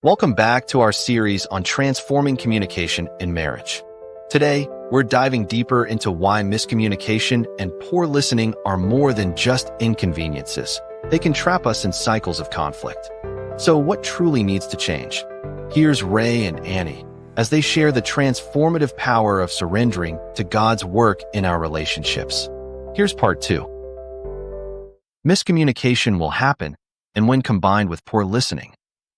Welcome back to our series on transforming communication in marriage. Today, we're diving deeper into why miscommunication and poor listening are more than just inconveniences. They can trap us in cycles of conflict. So what truly needs to change? Here's Rey and Annie as they share the transformative power of surrendering to God's work in our relationships. Here's part 2. Miscommunication will happen, and when combined with poor listening,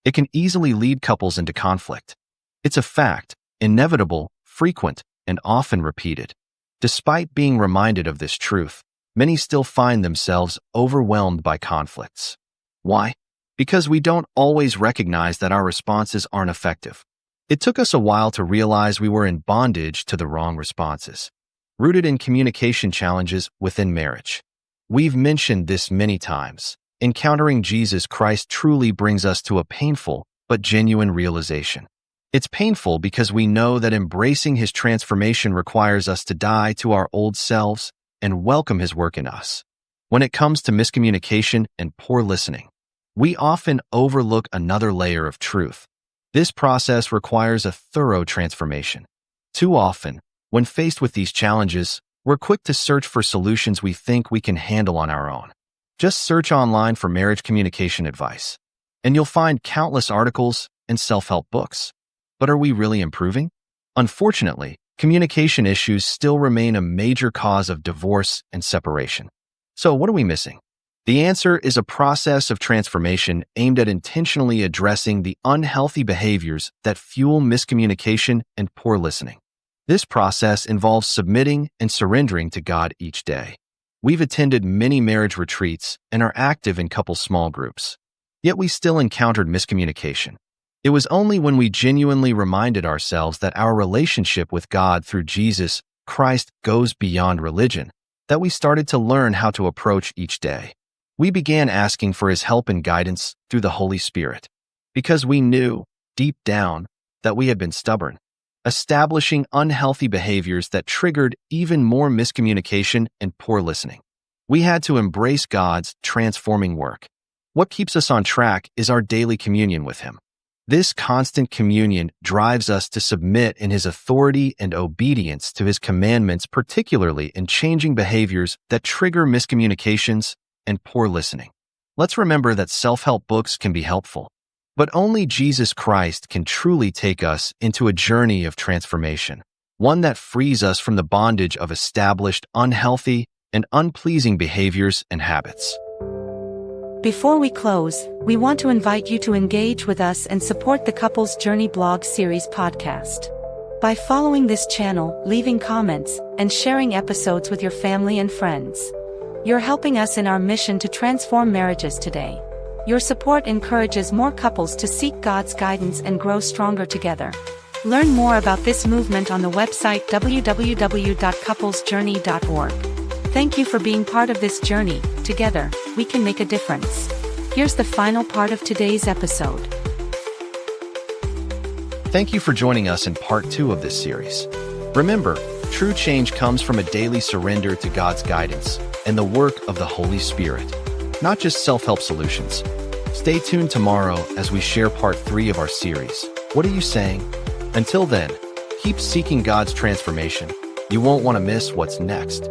it can easily lead couples into conflict. It's a fact, inevitable, frequent, and often repeated. Despite being reminded of this truth, many still find themselves overwhelmed by conflicts. Why? Because we don't always recognize that our responses aren't effective. It took us a while to realize we were in bondage to the wrong responses, rooted in communication challenges within marriage. We've mentioned this many times. Encountering Jesus Christ truly brings us to a painful but genuine realization. It's painful because we know that embracing His transformation requires us to die to our old selves and welcome His work in us. When it comes to miscommunication and poor listening, we often overlook another layer of truth. This process requires a thorough transformation. Too often, when faced with these challenges, we're quick to search for solutions we think we can handle on our own. Just search online for marriage communication advice, and you'll find countless articles and self-help books. But are we really improving? Unfortunately, communication issues still remain a major cause of divorce and separation. So what are we missing? The answer is a process of transformation aimed at intentionally addressing the unhealthy behaviors that fuel miscommunication and poor listening. This process involves submitting and surrendering to God each day. We've attended many marriage retreats and are active in couple small groups. Yet we still encountered miscommunication. It was only when we genuinely reminded ourselves that our relationship with God through Jesus Christ goes beyond religion that we started to learn how to approach each day. We began asking for His help and guidance through the Holy Spirit because we knew, deep down, that we had been stubborn, establishing unhealthy behaviors that triggered even more miscommunication and poor listening. We had to embrace God's transforming work. What keeps us on track is our daily communion with Him. This constant communion drives us to submit in His authority and obedience to His commandments, particularly in changing behaviors that trigger miscommunications and poor listening. Let's remember that self-help books can be helpful, but only Jesus Christ can truly take us into a journey of transformation, one that frees us from the bondage of established, unhealthy, and unpleasing behaviors and habits. Before we close, we want to invite you to engage with us and support the Couples Journey blog series podcast. By following this channel, leaving comments, and sharing episodes with your family and friends, you're helping us in our mission to transform marriages today. Your support encourages more couples to seek God's guidance and grow stronger together. Learn more about this movement on the website www.couplesjourney.org. Thank you for being part of this journey. Together, we can make a difference. Here's the final part of today's episode. Thank you for joining us in part 2 of this series. Remember, true change comes from a daily surrender to God's guidance and the work of the Holy Spirit, not just self-help solutions. Stay tuned tomorrow as we share part 3 of our series. What are you saying? Until then, keep seeking God's transformation. You won't want to miss what's next.